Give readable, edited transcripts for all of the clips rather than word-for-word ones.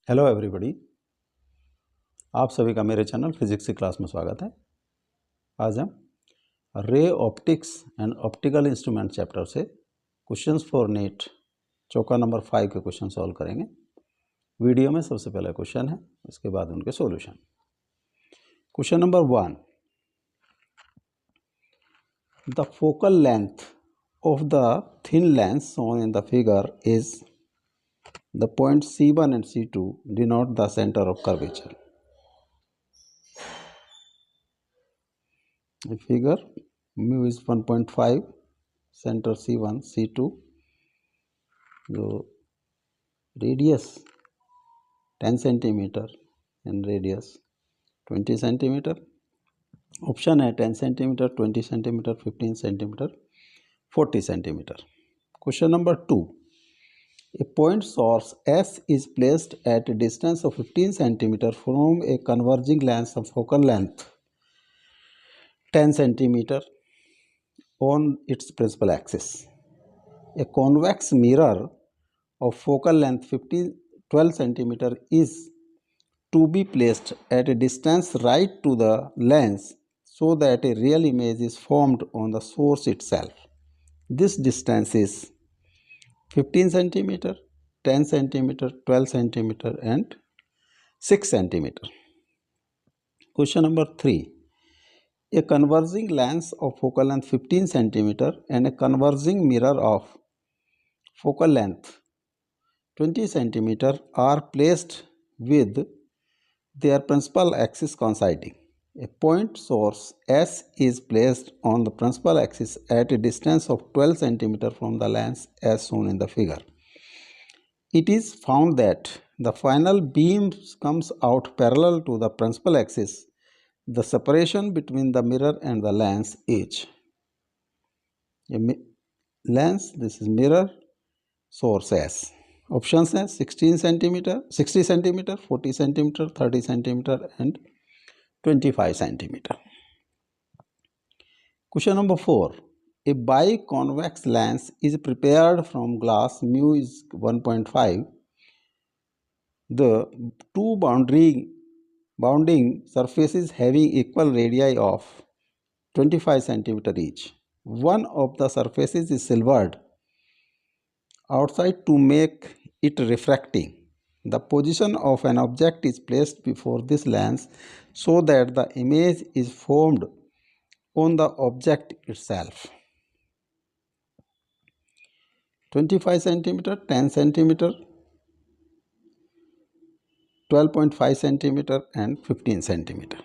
Hello everybody, आप सभी का मेरे चैनल फिजिक्स की क्लास में स्वागत है। आज हम ray optics and optical instrument chapter से क्वेश्चंस फॉर नीट चौका नंबर 5 के क्वेश्चन सॉल्व करेंगे। वीडियो में सबसे पहला क्वेश्चन है, उसके बाद उनके solution. Question number 1, the focal length of the thin lens shown in the figure is the point C1 and C2 denote the center of curvature. The figure mu is 1.5, center C1, C2, जो radius 10 centimetre and radius 20 centimetre. Option है 10 centimetre, 20 centimetre, 15 centimetre, 40 centimetre. Question number 2, a point source S is placed at a distance of 15 centimeter from a converging lens of focal length 10 centimeter on its principal axis. A convex mirror of focal length 12 centimeter is to be placed at a distance right to the lens so that a real image is formed on the source itself. This distance is 15 centimeter, 10 centimeter, 12 centimeter and 6 centimeter. Question number 3. A converging lens of focal length 15 centimeter and a converging mirror of focal length 20 centimeter are placed with their principal axis coinciding. A point source S is placed on the principal axis at a distance of 12 centimeter from the lens as shown in the figure. It is found that the final beam comes out parallel to the principal axis. The separation between the mirror and the lens is a lens, this is mirror, source S. Options हैं 16 centimetre, 60 centimetre, 40 centimetre, 30 centimetre and 25 centimetre. Question number 4. A biconvex lens is prepared from glass, mu is 1.5. The two bounding surfaces having equal radii of 25 centimeter each. One of the surfaces is silvered outside to make it refracting. The position of an object is placed before this lens so that the image is formed on the object itself. 25 centimeter, 10 centimeter, 12.5 centimeter and 15 centimeter.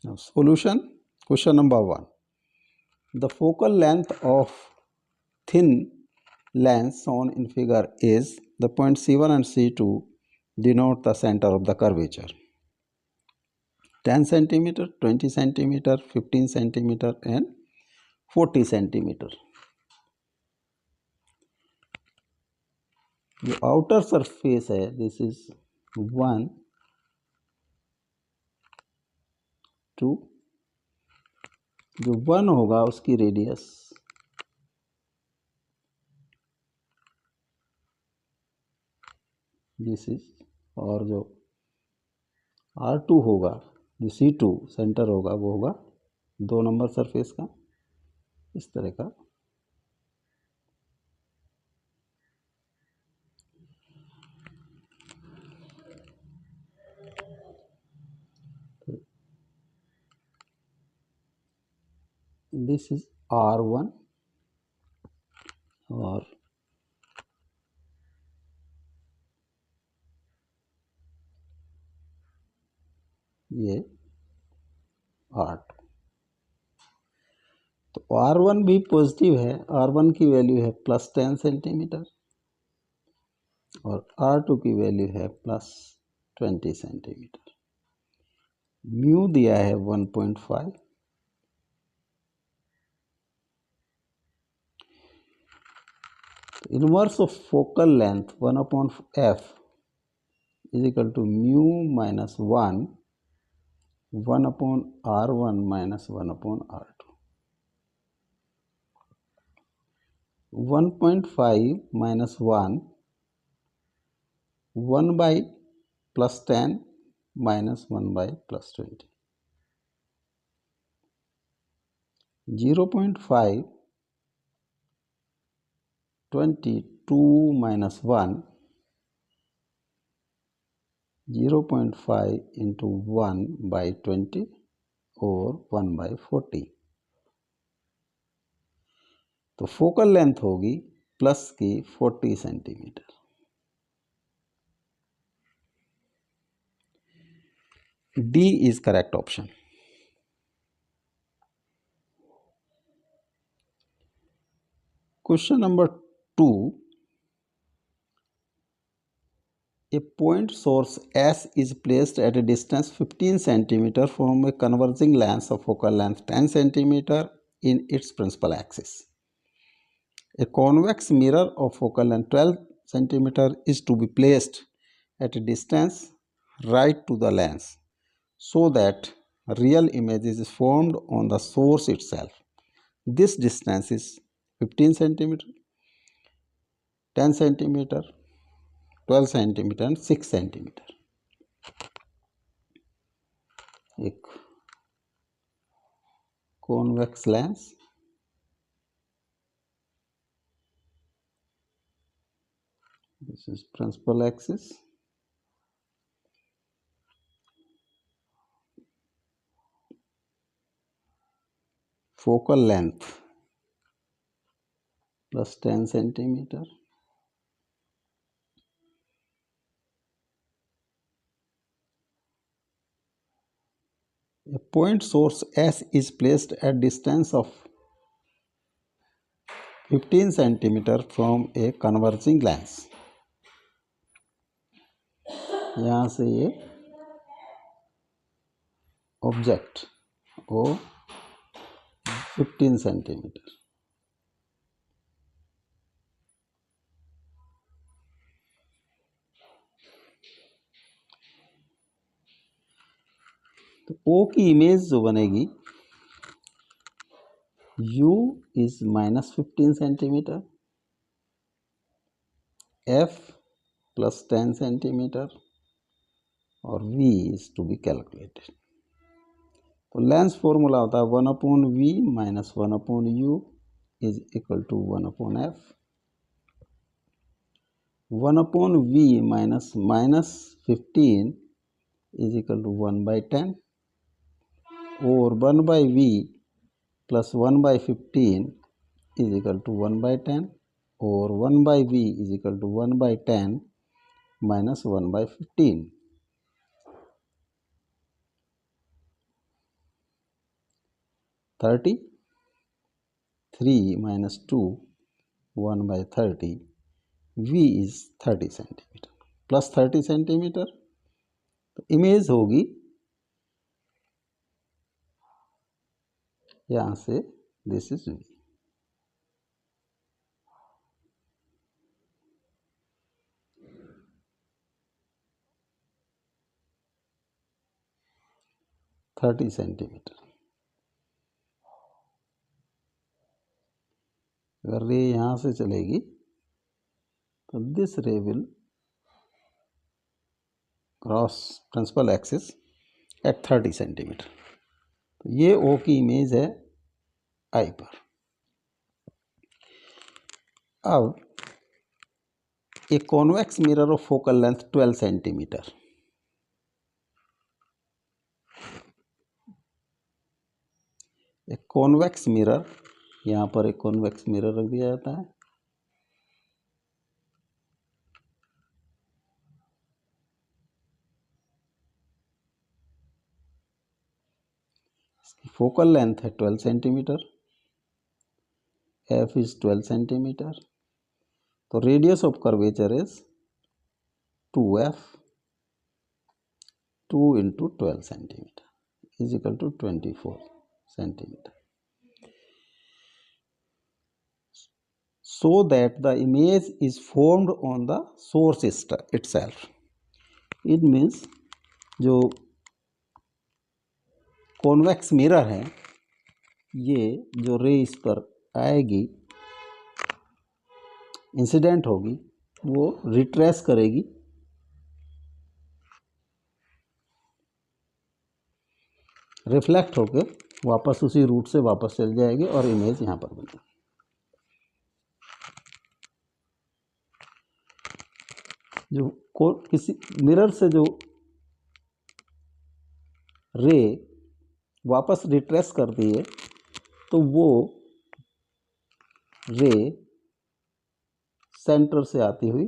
Now solution. Question number 1. The focal length of thin lens shown in figure is the point C1 and C2 denote the center of the curvature. 10 centimeter, 20 centimeter, 15 centimeter and 40 centimeter. The outer surface है, this is 1, 2, जो 1 होगा उसकी radius this is, और जो R2 होगा, जो C2 centre होगा, वो होगा 2 नंबर सरफेस का इस तरह का। दिस इज R1 और ये R2। तो R1 भी पॉजिटिव है, R1 की वैल्यू है +10 सेंटीमीटर और R2 की वैल्यू है +20 सेंटीमीटर। म्यू दिया है 1.5। Inverse of focal length 1/f is equal to mu minus 1/R1 minus 1/R2. 1.5 minus 1, 1 by plus 10 minus 1 by plus 20. 0.5, 22 minus 1, 0.5 into 1 by 20 और 1 by 40. तो फोकल लेंथ होगी plus की 40 centimetre. D is correct option. Question number 2. A point source S is placed at a distance 15 cm from a converging lens of focal length 10 cm in its principal axis. A convex mirror of focal length 12 cm is to be placed at a distance right to the lens so that a real image is formed on the source itself. This distance is 15 cm, 10 cm, 12 cm and 6 cm. एक convex lens, this is principal axis, focal length plus 10 centimeter, a point source S is placed at distance of 15 centimeter from a converging lens. यहाँ से ये object वो 15 centimetre, तो O की image जो बनेगी U is minus 15 centimeter, F plus 10 centimeter और V is to be calculated. तो लेंस फॉर्मूला होता है 1/V minus 1/U is equal to 1/F. 1/V minus 15 is equal to 1/10 और 1/V plus 1/15 is equal to 1/10 और 1/V is equal to 1/10 minus 1/15. 30, 3 minus 2, 1/30, V is 30 centimeter plus 30 centimeter. तो image होगी यहाँ से, this is V. Thirty centimetre. अगर ray यहाँ से चलेगी तो this ray will cross principal axis at 30 centimetre. तो ये O की इमेज है I पर. अब a convex mirror of focal length 12 centimetre, एक कॉन्वेक्स मिरर, यहाँ पर एक कॉन्वेक्स मिरर रख दिया जाता है. इसकी फोकल लेंथ है 12 सेंटीमीटर, F इज 12 सेंटीमीटर. तो radius of curvature is 2F, 2 into 12 centimetre is equal to 24 centimetre. So that the image is formed on the source itself. It means जो convex mirror है, ये जो रे इस पर आएगी इंसिडेंट होगी वो रिट्रेस करेगी, रिफ्लेक्ट होके वापस उसी रूट से वापस चल जाएगी और इमेज यहाँ पर बनेगी। जो किसी मिरर से जो रे वापस रिट्रेस करती है तो वो रे सेंटर से आती हुई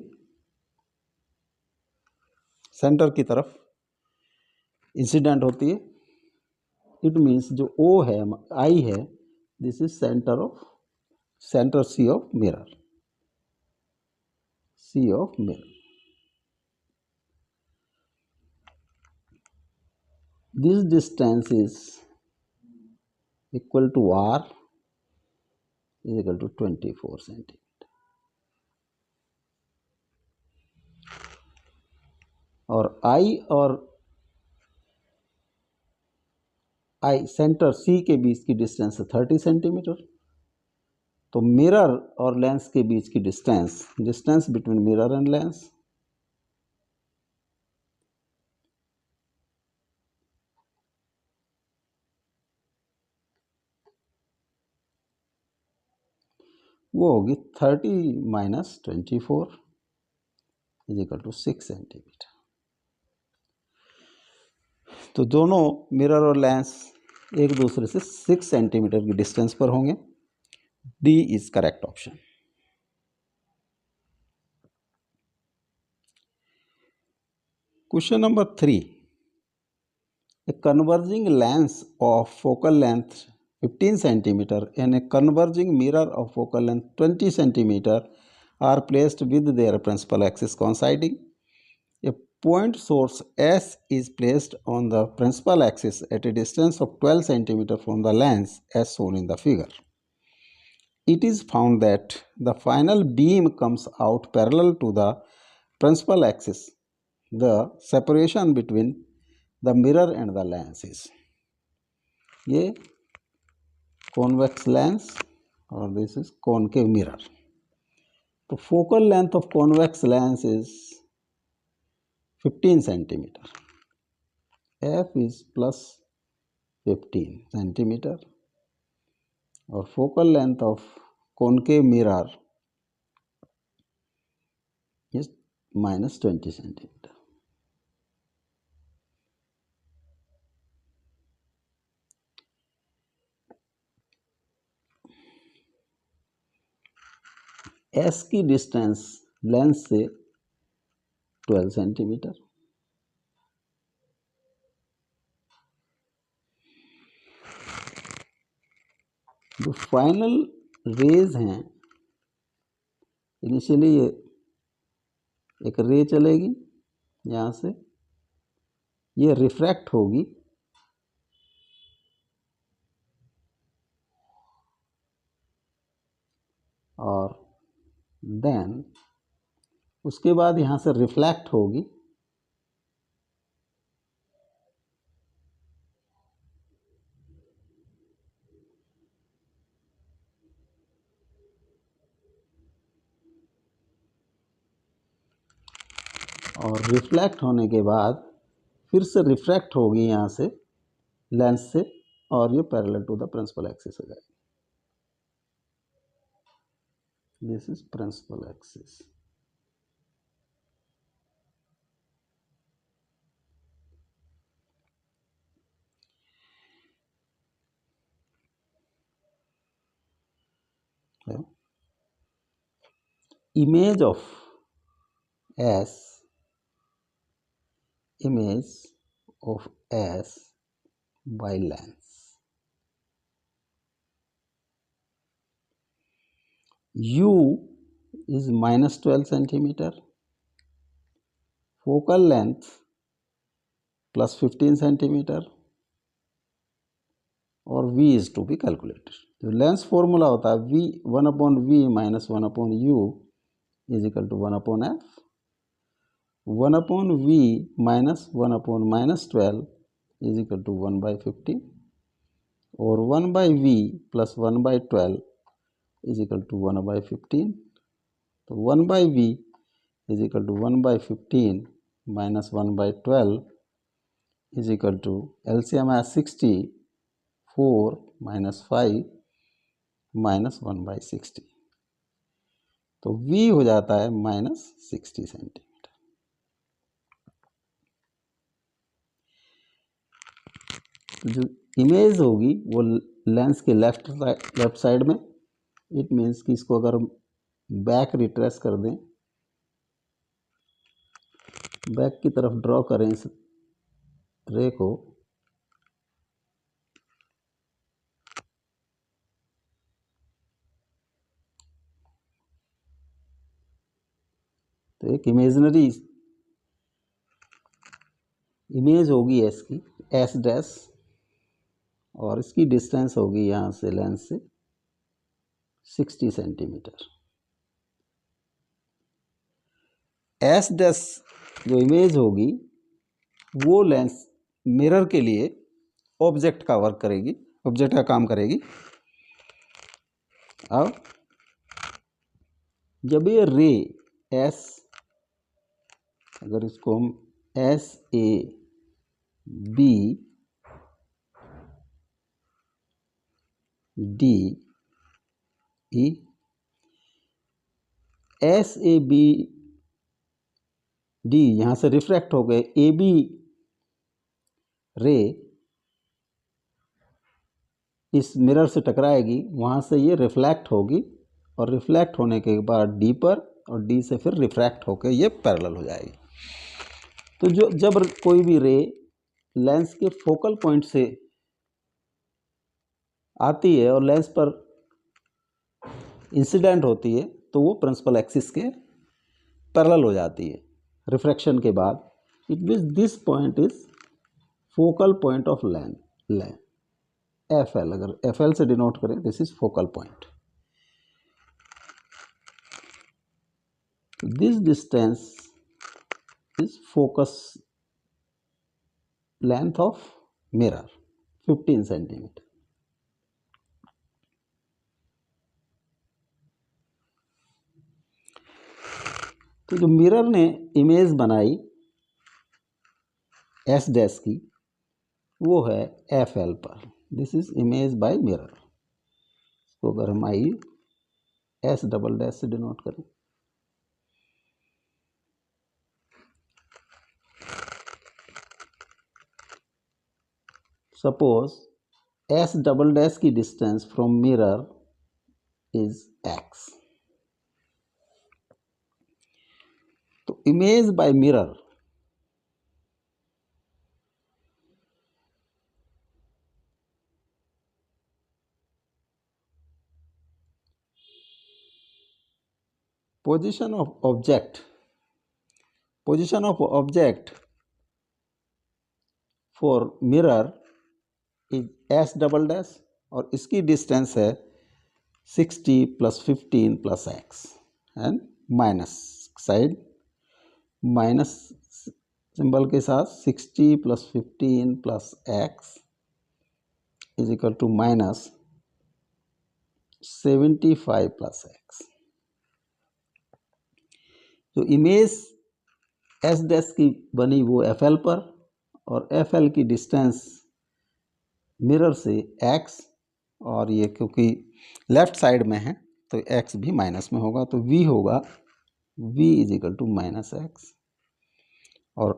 सेंटर की तरफ इंसिडेंट होती है। इट मीन्स जो ओ है, आई है, this is centre C of mirror, C of mirror. This distance is equal to r is equal to 24 centimeter, और I सेंटर C के बीच की डिस्टेंस है 30 सेंटीमीटर। तो मिरर और लेंस के बीच की distance between mirror and lens वो होगी 30 minus 24 is equal to 6 centimetre. तो दोनों मिरर और लेंस एक दूसरे से 6 सेंटीमीटर की डिस्टेंस पर होंगे। D is correct option. Question number 3. A converging lens of focal length 15 centimeter and a converging mirror of focal length 20 centimeter are placed with their principal axis coinciding. A point source S is placed on the principal axis at a distance of 12 centimeter from the lens as shown in the figure. It is found that the final beam comes out parallel to the principal axis. The separation between the mirror and the lens is, ये convex lens और this is concave mirror. तो focal length of convex lens is 15 centimeter. F is plus 15 centimeter और focal length of concave mirror is minus 20 centimeter. S की distance lens से 12 centimetre, जो final raise हैं, initially ये एक रे चलेगी यहाँ से, ये रिफ्रैक्ट होगी और देन उसके बाद यहाँ से रिफ्लेक्ट होगी और रिफ्लेक्ट होने के बाद फिर से रिफ्रैक्ट होगी यहाँ से लेंस से और ये parallel to the principal axis हो जाएगी। This is principal axis. Image of S, image of S by lens. U is minus 12 centimeter, focal length plus 15 centimeter और V is to be calculated. जो lens formula होता है V 1/V minus 1/U is equal to 1/F, 1/V minus 1/-12 is equal to 1/50 और 1/V plus 1/12 is equal to 1/15 तो 1/v is equal to 1/15 minus 1/12 is equal to LCM आया 60, 4 minus 5 minus 1/60, तो v हो जाता है -60 centimetre. तो जो image होगी वो लेंस के लेफ्ट साइड में, इट मीन्स कि इसको अगर बैक रिट्रेस कर दें, बैक की तरफ ड्रॉ करें इस रे को, तो एक इमेजनरी इमेज होगी एस की, एस डैश, और इसकी डिस्टेंस होगी यहाँ से लेंस से 60 सेंटीमीटर। एस डैश जो इमेज होगी वो लेंस मिरर के लिए ऑब्जेक्ट का वर्क करेगी, ऑब्जेक्ट का काम करेगी। अब जब ये रे एस, अगर इसको हम S A B D E, S A B D यहाँ से रिफ्रैक्ट हो गए, ए बी रे इस मिरर से टकराएगी, वहाँ से ये रिफ्लेक्ट होगी, और रिफ्लेक्ट होने के बाद डी पर, और डी से फिर रिफ्रैक्ट होकर ये पैरेलल हो जाएगी। तो जब कोई भी रे लेंस के फोकल पॉइंट से आती है और लेंस पर इंसिडेंट होती है, तो वो प्रिंसिपल एक्सिस के पैरेलल हो जाती है रिफ्रैक्शन के बाद। It means this point is focal point of lens, F L, अगर एफ एल से डिनोट करें, this is focal point. This distance is focus length of mirror 15 centimetre. तो जो मिरर ने इमेज बनाई एस डैश की, वो है एफ एल पर। This is image by mirror. इसको अगर हम आई एस डबल डैश से डिनोट करें, सपोज एस डबल डैश की डिस्टेंस फ्रॉम मिरर इज एक्स, तो image by mirror position of object for mirror is s double dash, और इसकी डिस्टेंस है 60 + 15 + x, and minus side minus symbol के साथ 60 + 15 + x is equal to -75 + x। जो image S dash की बनी वो एफ एल पर, और एफ एल की डिस्टेंस मिरर से x, और ये क्योंकि लेफ्ट साइड में है तो x भी माइनस में होगा, तो v होगा v is equal to -x, और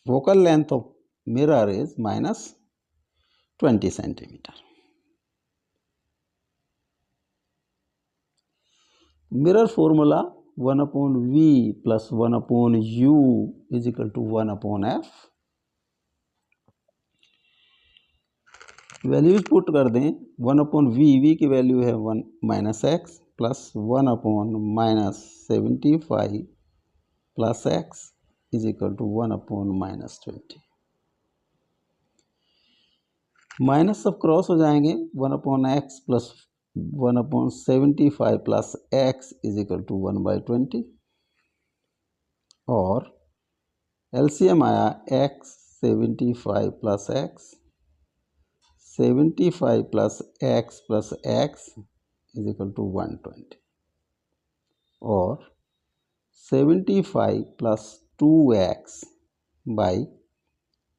focal length of mirror is -20 centimetre. Mirror formula 1/v + 1/u is equal to 1/f। Values put कर दें, 1/v, v की वैल्यू है 1 -x plus 1/-75 + x is equal to 1/-20। Minus सब cross हो जाएंगे, 1/x plus 1/75 + x is equal to 1/20, और LCM आया x 75 + x, 75 + x + x is equal to 120, और 75 plus 2x by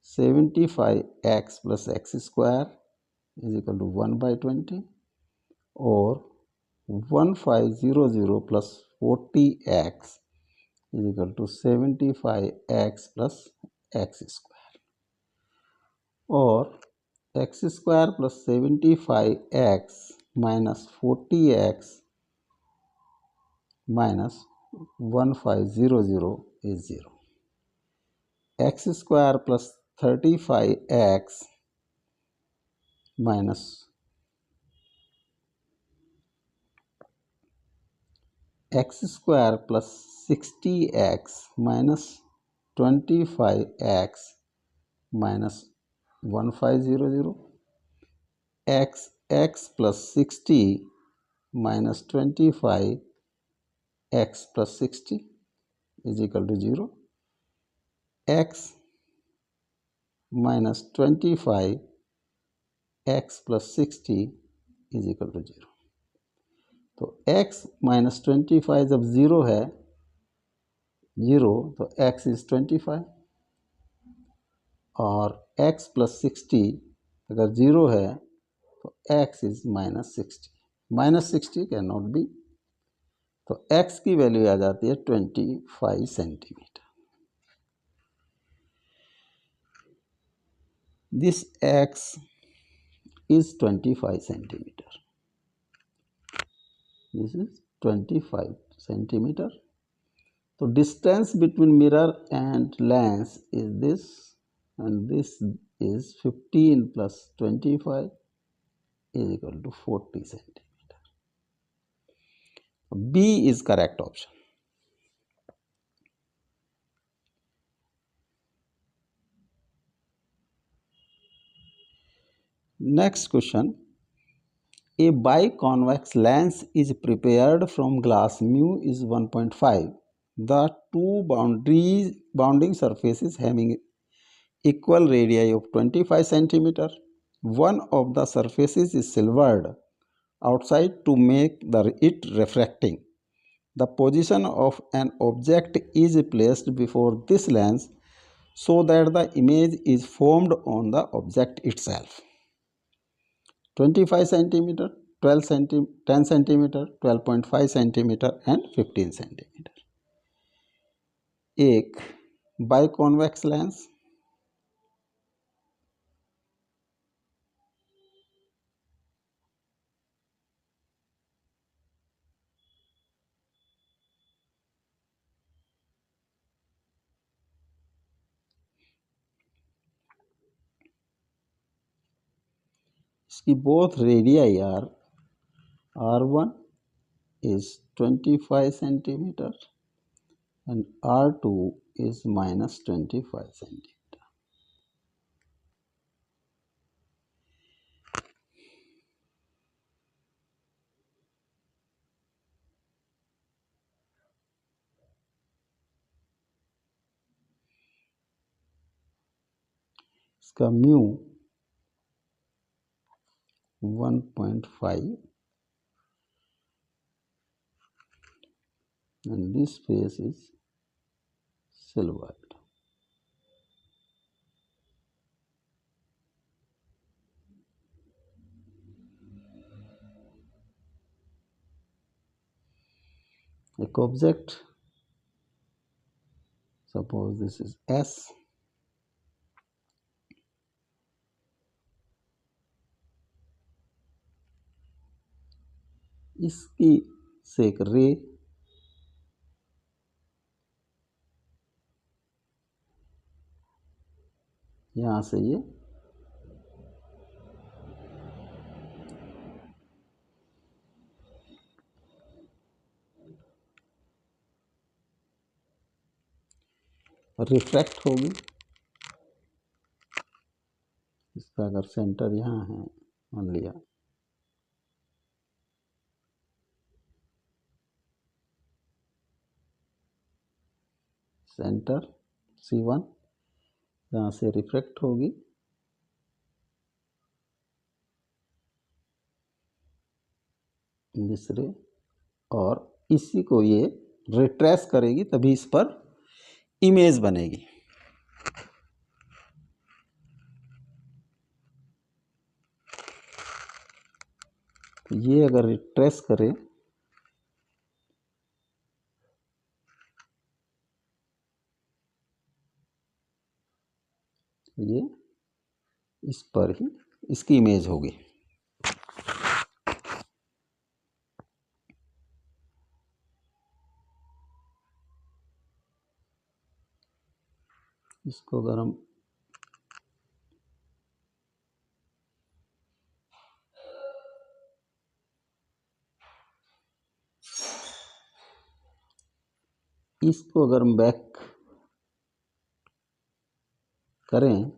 75x plus x square is equal to 1 by 20, or 1500 plus 40x is equal to 75x plus x square, or x square plus 75x minus 40x minus 1500 is 0. X square plus 35x minus x square plus 60x minus 25x minus 1500, x plus 60 minus 25 x plus 60 is equal to 0. X minus 25 x plus 60 is equal to 0. तो x minus 25 जब 0 है 0 तो x is 25, और x plus 60 अगर 0 है तो x is minus 60. Minus 60 can not be, तो x की वैल्यू आ जाती है 25 centimetre. This x is 25 centimeter. This is 25 centimeter. So distance between mirror and lens is this, and this is 15 plus 25 is equal to 40 centimeter. B is correct option. Next question. A biconvex lens is prepared from glass mu is 1.5. The two bounding surfaces having equal radii of 25 centimeter. One of the surfaces is silvered outside to make it refracting. The position of an object is placed before this lens so that the image is formed on the object itself. 25 centimeter, 10 centimeter, 12.5 centimeter and 15 centimeter. एक biconvex lens इसकी both radii are R1 is 25 centimeter and R2 is minus 25 centimeter. इसका mu 1.5 and this face is silvered. एक object, suppose this is S, इसकी से एक रे यहाँ से ये रिफ्रैक्ट होगी. इसका अगर सेंटर यहाँ है मान लिया, सेंटर C1, यहाँ से रिफ्रैक्ट होगी दिस रे, और इसी को ये रिट्रेस करेगी तभी इस पर इमेज बनेगी। तो ये अगर रिट्रेस करें ये इस पर ही इसकी इमेज होगी। इसको अगर हम बैक करें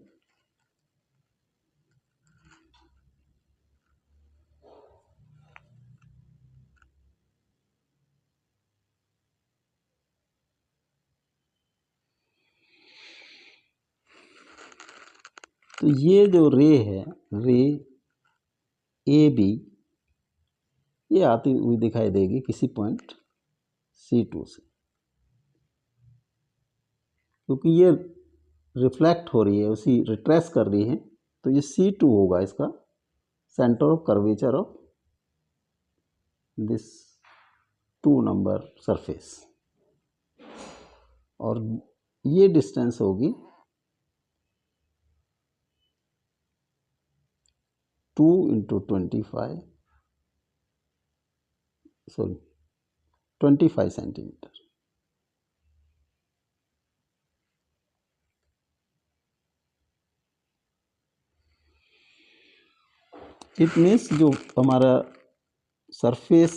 तो ये जो रे है, रे ए बी, ये आती हुई दिखाई देगी किसी पॉइंट C2 से, क्योंकि ये रिफ्लेक्ट हो रही है, उसी रिट्रेस कर रही है, तो ये C2 होगा इसका centre of curvature of this 2 number surface. और ये डिस्टेंस होगी 2 × 25 सेंटीमीटर। इट मीन्स जो हमारा सरफेस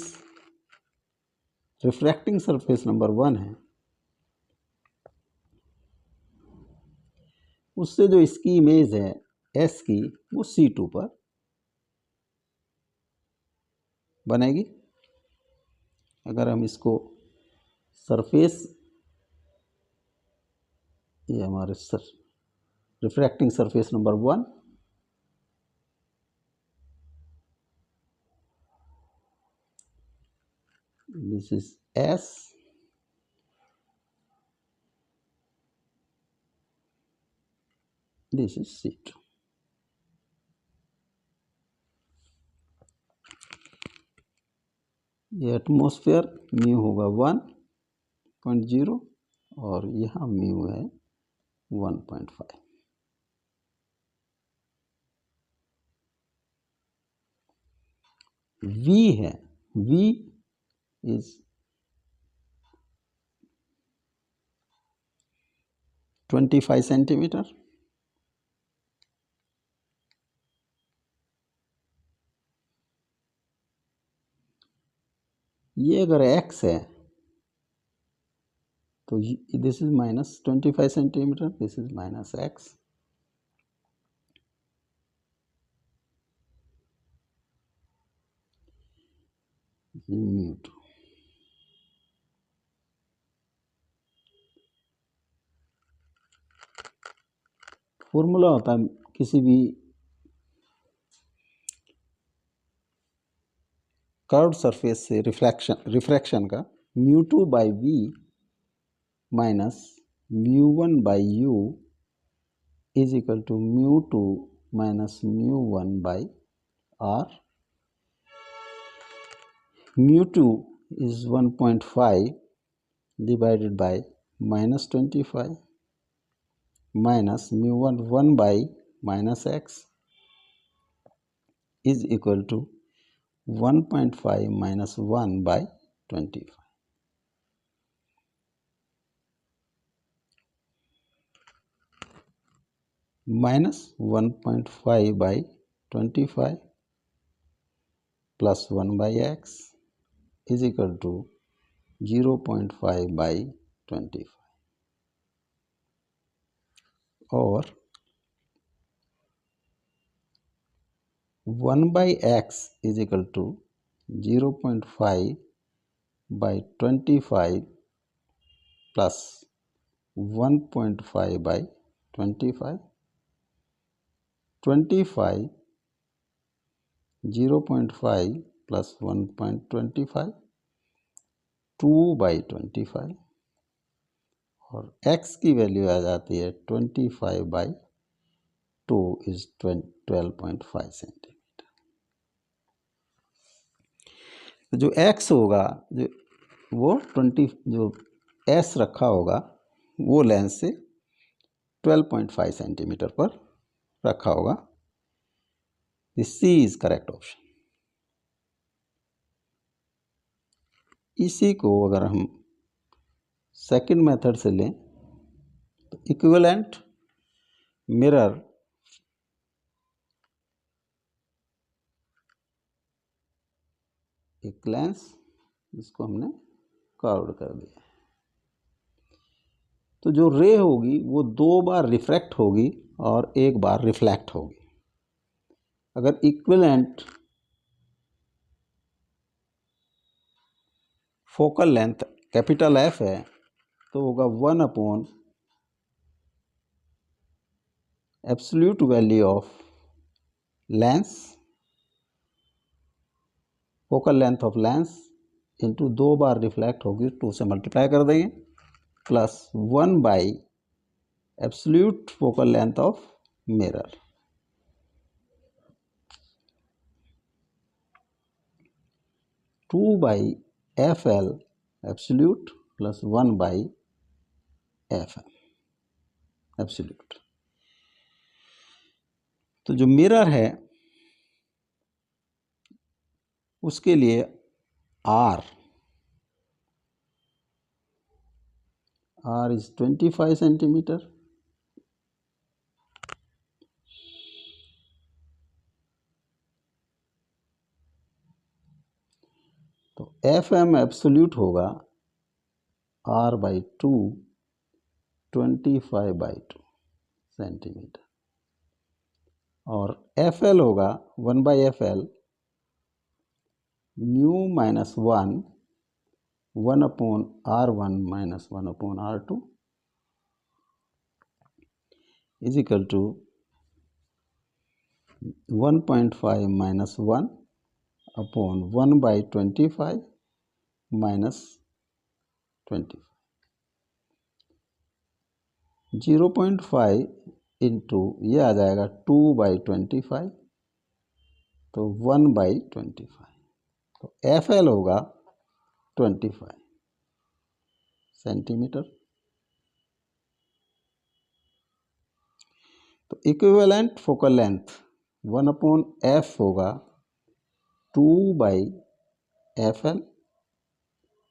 रिफ्रैक्टिंग सरफेस नंबर 1 है, उससे जो इसकी इमेज है S की, वो C2 पर बनेगी। अगर हम इसको सरफेस, ये हमारे refracting surface number 1, this is S, this is C2। ये एटमॉस्फेयर म्यू होगा 1.0 और यहाँ म्यू है 1.5। V है, V is 25 सेंटीमीटर। ये अगर x है तो this is -25 centimetre, this is -x। Mute formula होता है किसी भी कर्व सरफेस से रिफ्रैक्शन का, μ2/v minus μ1/u is equal to μ2 minus μ1/r। μ2 is 1.5 divided by -25 minus μ1 1/-x is equal to 1.5 minus 1/25। minus 1.5/25 plus 1/x is equal to 0.5/25 और 1/x is equal to 0.5/25 plus 1.5/25, 25 0.5 plus 1.25 2/25 और x की value आ जाती है 25/2 is 12.5 centimetre. तो जो x होगा जो वो 20 जो s रखा होगा वो लेंस से 12.5 सेंटीमीटर पर रखा होगा। C is correct option. इसी को अगर हम सेकंड मेथड से लें तो इक्विवेलेंट मिरर एक लेंस जिसको हमने कर्व्ड कर दिया, तो जो रे होगी वो 2 बार रिफ्रैक्ट होगी और 1 बार रिफ्लेक्ट होगी। अगर equivalent focal length capital F है तो होगा 1/, absolute value of lens, focal length of lens into 2 bar reflect होगी, 2 से मल्टीप्लाई कर देंगे, plus 1 absolute focal length of mirror. Two by FL absolute plus 1/FM absolute. तो जो मिरर है उसके लिए R इज 25 सेंटीमीटर, तो FM एब्सोल्यूट होगा R/2 25/2 सेंटीमीटर और FL होगा 1/FL mu minus 1/R1 minus 1/R2 is equal to 1.5 minus 1/1/25 minus 25, 0.5 into ये आ जाएगा 2/25 तो 1/25, तो FL होगा 25 सेंटीमीटर। तो इक्विवेलेंट फोकल लेंथ 1/F होगा 2/FL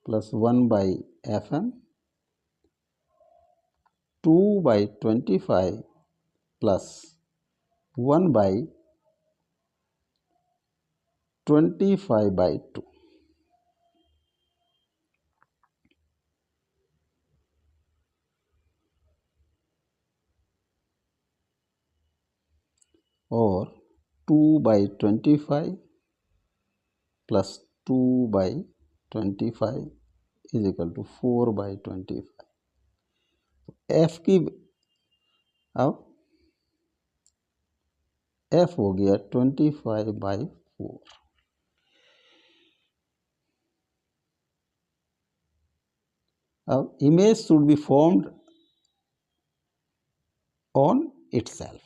प्लस 1/FM 2/25 प्लस 1/25/2। और 2/25 plus 2/25 is equal to 4/25। F की अब F हो गया 25/4। अब image should be formed on itself.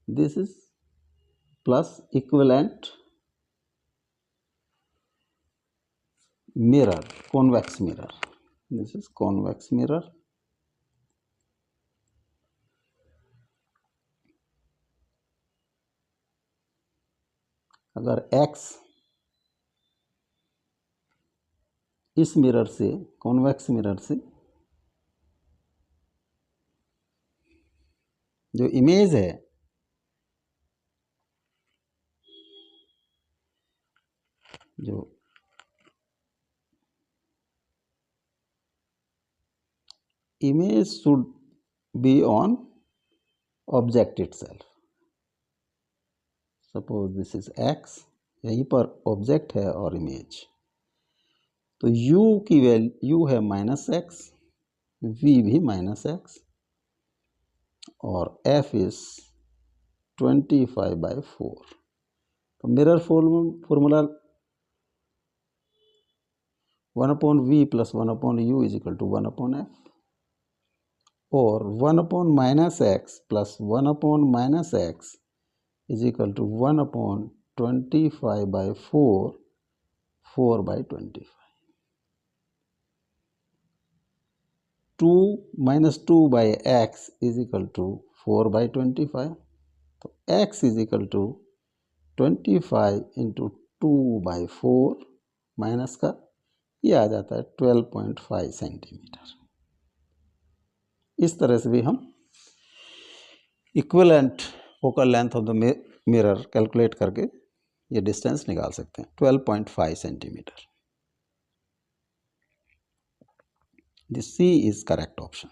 This is plus equivalent mirror, convex mirror. This is convex mirror. अगर x इस mirror से कॉन्वेक्स मिरर से जो इमेज है जो image should be on object itself. Suppose this is x, यहीं पर object है और इमेज, तो u की वैल्यू है -x, v भी -x और f इज 25/4। तो mirror formula 1 upon v plus 1 upon u is equal to 1 upon f, or 1 upon minus x plus 1 upon minus x is equal to 1 upon 25 by 4, 4 by 25. 2 minus 2 by x is equal to 4 by 25. तो x is equal to 25 into 2 by 4 minus का ये आ जाता है 12.5 centimetre. इस तरह से भी हम equivalent focal length of the mirror calculate करके ये डिस्टेंस निकाल सकते हैं, 12.5 centimetre. This C is correct option.